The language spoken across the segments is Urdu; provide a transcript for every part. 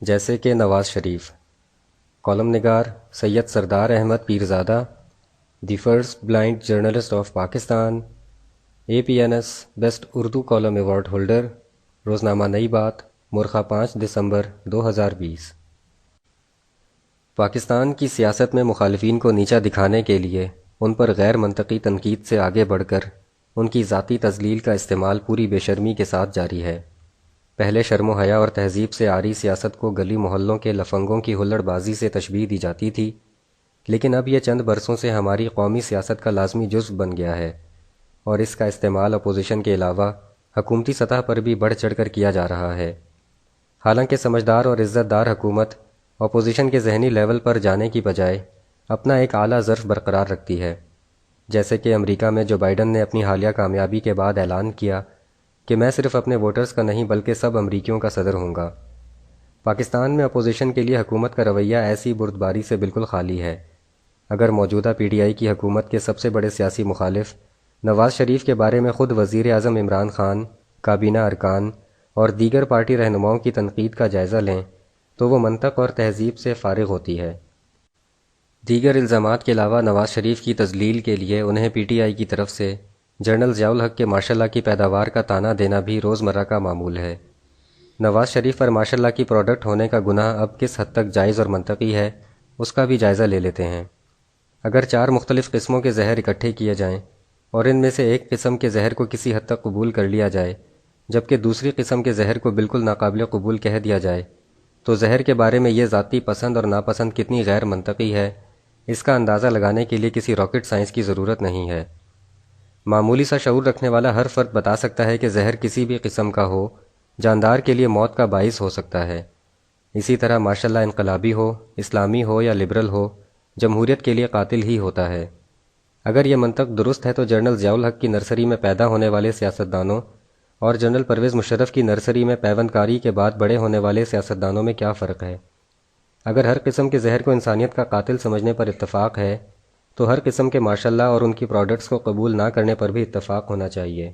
جیسے کہ نواز شریف، کالم نگار Syed Sardar Ahmed Pirzada, the first blind journalist of Pakistan, APNS best Urdu column award holder, روزنامہ نئی بات، مورخہ 5 دسمبر 2020۔ پاکستان کی سیاست میں مخالفین کو نیچا دکھانے کے لیے ان پر غیر منطقی تنقید سے آگے بڑھ کر ان کی ذاتی تذلیل کا استعمال پوری بے شرمی کے ساتھ جاری ہے۔ پہلے شرم و حیا اور تہذیب سے عاری سیاست کو گلی محلوں کے لفنگوں کی ہلڑ بازی سے تشبیہ دی جاتی تھی، لیکن اب یہ چند برسوں سے ہماری قومی سیاست کا لازمی جزو بن گیا ہے، اور اس کا استعمال اپوزیشن کے علاوہ حکومتی سطح پر بھی بڑھ چڑھ کر کیا جا رہا ہے۔ حالانکہ سمجھدار اور عزت دار حکومت اپوزیشن کے ذہنی لیول پر جانے کی بجائے اپنا ایک اعلیٰ ظرف برقرار رکھتی ہے، جیسے کہ امریکہ میں جو بائیڈن نے اپنی حالیہ کامیابی کے بعد اعلان کیا کہ میں صرف اپنے ووٹرز کا نہیں بلکہ سب امریکیوں کا صدر ہوں گا۔ پاکستان میں اپوزیشن کے لیے حکومت کا رویہ ایسی بردباری سے بالکل خالی ہے۔ اگر موجودہ PTI کی حکومت کے سب سے بڑے سیاسی مخالف نواز شریف کے بارے میں خود وزیر اعظم عمران خان، کابینہ ارکان اور دیگر پارٹی رہنماؤں کی تنقید کا جائزہ لیں تو وہ منطق اور تہذیب سے فارغ ہوتی ہے۔ دیگر الزامات کے علاوہ نواز شریف کی تذلیل کے لیے انہیں PTI کی طرف سے جنرل ضیاء الحق کے ماشاءاللہ کی پیداوار کا طعنہ دینا بھی روزمرہ کا معمول ہے۔ نواز شریف پر ماشاءاللہ کی پروڈکٹ ہونے کا گناہ اب کس حد تک جائز اور منطقی ہے، اس کا بھی جائزہ لے لیتے ہیں۔ اگر 4 مختلف قسموں کے زہر اکٹھے کیے جائیں اور ان میں سے ایک قسم کے زہر کو کسی حد تک قبول کر لیا جائے جبکہ دوسری قسم کے زہر کو بالکل ناقابل قبول کہہ دیا جائے، تو زہر کے بارے میں یہ ذاتی پسند اور ناپسند کتنی غیر منطقی ہے، اس کا اندازہ لگانے کے لیے کسی راکٹ سائنس کی ضرورت نہیں ہے۔ معمولی سا شعور رکھنے والا ہر فرد بتا سکتا ہے کہ زہر کسی بھی قسم کا ہو جاندار کے لیے موت کا باعث ہو سکتا ہے۔ اسی طرح ماشاءاللہ انقلابی ہو، اسلامی ہو یا لبرل ہو، جمہوریت کے لیے قاتل ہی ہوتا ہے۔ اگر یہ منطق درست ہے تو جنرل ضیاء الحق کی نرسری میں پیدا ہونے والے سیاستدانوں اور جنرل پرویز مشرف کی نرسری میں پیوندکاری کے بعد بڑے ہونے والے سیاستدانوں میں کیا فرق ہے؟ اگر ہر قسم کے زہر کو انسانیت کا قاتل سمجھنے پر اتفاق ہے تو ہر قسم کے ماشاءاللہ اور ان کی پروڈکٹس کو قبول نہ کرنے پر بھی اتفاق ہونا چاہیے۔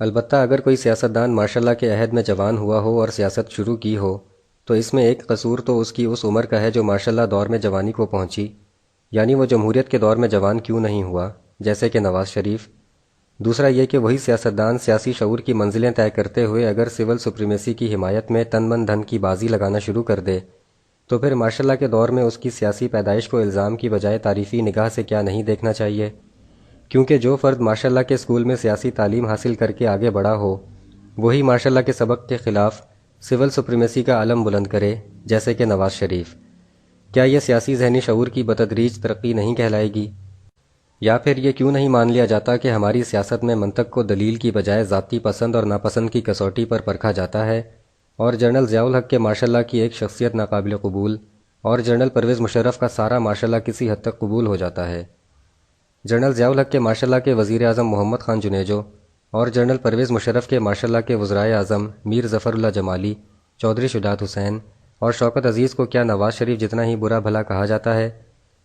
البتہ اگر کوئی سیاستدان ماشاءاللہ کے عہد میں جوان ہوا ہو اور سیاست شروع کی ہو تو اس میں ایک قصور تو اس کی اس عمر کا ہے جو ماشاءاللہ دور میں جوانی کو پہنچی، یعنی وہ جمہوریت کے دور میں جوان کیوں نہیں ہوا جیسے کہ نواز شریف۔ دوسرا یہ کہ وہی سیاستدان سیاسی شعور کی منزلیں طے کرتے ہوئے اگر سول سپریمیسی کی حمایت میں تن من دھن کی بازی لگانا شروع کر دے تو پھر ماشاءاللہ کے دور میں اس کی سیاسی پیدائش کو الزام کی بجائے تعریفی نگاہ سے کیا نہیں دیکھنا چاہیے؟ کیونکہ جو فرد ماشاءاللہ کے اسکول میں سیاسی تعلیم حاصل کر کے آگے بڑھا ہو وہی ماشاءاللہ کے سبق کے خلاف سول سپریمیسی کا علم بلند کرے جیسے کہ نواز شریف، کیا یہ سیاسی ذہنی شعور کی بتدریج ترقی نہیں کہلائے گی؟ یا پھر یہ کیوں نہیں مان لیا جاتا کہ ہماری سیاست میں منطق کو دلیل کی بجائے ذاتی پسند اور ناپسند کی کسوٹی پر پرکھا جاتا ہے، اور جنرل ضیاء الحق کے ماشاءاللہ کی ایک شخصیت ناقابل قبول اور جنرل پرویز مشرف کا سارا ماشاءاللہ کسی حد تک قبول ہو جاتا ہے؟ جنرل ضیاء الحق کے ماشاءاللہ کے وزیر اعظم محمد خان جنیجو اور جنرل پرویز مشرف کے ماشاءاللہ کے وزرائے اعظم میر ظفر اللہ جمالی، چودھری شجاعت حسین اور شوکت عزیز کو کیا نواز شریف جتنا ہی برا بھلا کہا جاتا ہے؟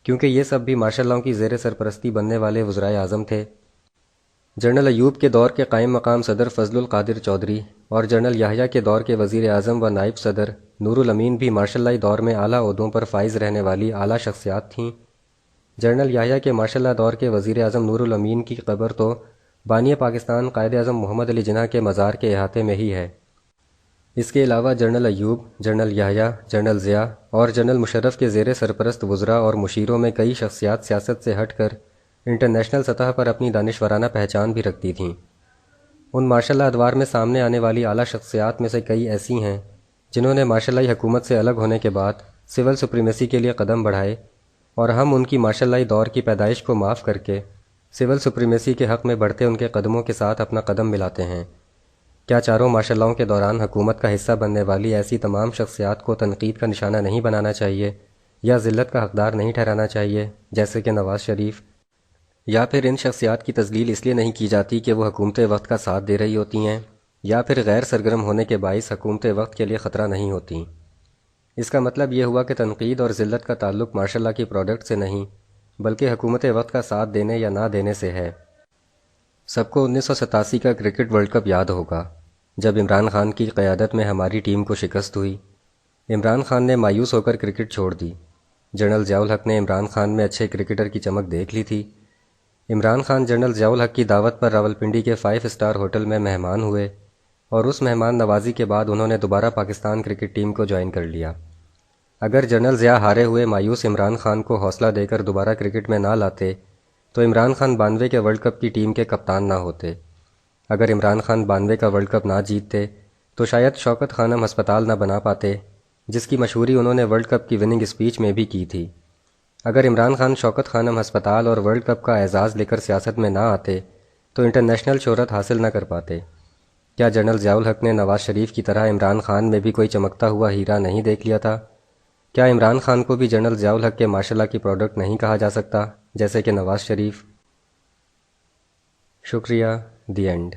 کیونکہ یہ سب بھی ماشاءاللہ کی زیر سرپرستی بننے والے وزرائے اعظم تھے۔ جنرل ایوب کے دور کے قائم مقام صدر فضل القادر چودھری اور جنرل یحییٰ کے دور کے وزیر اعظم و نائب صدر نور الامین بھی ماشاءاللہ دور میں اعلیٰ عہدوں پر فائز رہنے والی اعلیٰ شخصیات تھیں۔ جنرل یحییٰ کے ماشاءاللہ دور کے وزیر اعظم نور الامین کی قبر تو بانی پاکستان قائد اعظم محمد علی جناح کے مزار کے احاطے میں ہی ہے۔ اس کے علاوہ جنرل ایوب، جنرل یحییٰ، جنرل ضیاء اور جنرل مشرف کے زیر سرپرست وزراء اور مشیروں میں کئی شخصیات سیاست سے ہٹ کر انٹرنیشنل سطح پر اپنی دانشورانہ پہچان بھی رکھتی تھیں۔ ان ماشاءاللہ ادوار میں سامنے آنے والی اعلیٰ شخصیات میں سے کئی ایسی ہیں جنہوں نے ماشاءاللہ حکومت سے الگ ہونے کے بعد سول سپریمیسی کے لیے قدم بڑھائے، اور ہم ان کی ماشاءاللہ دور کی پیدائش کو معاف کر کے سول سپریمیسی کے حق میں بڑھتے ان کے قدموں کے ساتھ اپنا قدم ملاتے ہیں۔ کیا چاروں ماشاءاللہوں کے دوران حکومت کا حصہ بننے والی ایسی تمام شخصیات کو تنقید کا نشانہ نہیں بنانا چاہیے یا ذلت کا حقدار نہیں ٹھہرانا چاہیے جیسے کہ نواز شریف؟ یا پھر ان شخصیات کی تذلیل اس لیے نہیں کی جاتی کہ وہ حکومت وقت کا ساتھ دے رہی ہوتی ہیں، یا پھر غیر سرگرم ہونے کے باعث حکومت وقت کے لیے خطرہ نہیں ہوتی؟ اس کا مطلب یہ ہوا کہ تنقید اور ذلت کا تعلق ماشاءاللہ کی پروڈکٹ سے نہیں بلکہ حکومت وقت کا ساتھ دینے یا نہ دینے سے ہے۔ سب کو 1987 کا کرکٹ ورلڈ کپ یاد ہوگا جب عمران خان کی قیادت میں ہماری ٹیم کو شکست ہوئی۔ عمران خان نے مایوس ہو کر کرکٹ چھوڑ دی۔ جنرل ضیاء الحق نے عمران خان میں اچھے کرکٹر کی چمک دیکھ لی تھی۔ عمران خان جنرل ضیاء الحق کی دعوت پر راولپنڈی کے 5 اسٹار ہوٹل میں مہمان ہوئے اور اس مہمان نوازی کے بعد انہوں نے دوبارہ پاکستان کرکٹ ٹیم کو جوائن کر لیا۔ اگر جنرل ضیاء ہارے ہوئے مایوس عمران خان کو حوصلہ دے کر دوبارہ کرکٹ میں نہ لاتے تو عمران خان 92 کے ورلڈ کپ کی ٹیم کے کپتان نہ ہوتے۔ اگر عمران خان 92 کا ورلڈ کپ نہ جیتتے تو شاید شوکت خانم ہسپتال نہ بنا پاتے، جس کی مشہوری انہوں نے ورلڈ کپ کی وننگ اسپیچ میں بھی کی تھی۔ اگر عمران خان شوکت خانم ہسپتال اور ورلڈ کپ کا اعزاز لے کر سیاست میں نہ آتے تو انٹرنیشنل شہرت حاصل نہ کر پاتے۔ کیا جنرل ضیاء الحق نے نواز شریف کی طرح عمران خان میں بھی کوئی چمکتا ہوا ہیرا نہیں دیکھ لیا تھا؟ کیا عمران خان کو بھی جنرل ضیاء الحق کے معاشرہ کی پروڈکٹ نہیں کہا جا سکتا جیسے کہ نواز شریف؟ شکریہ، دی اینڈ۔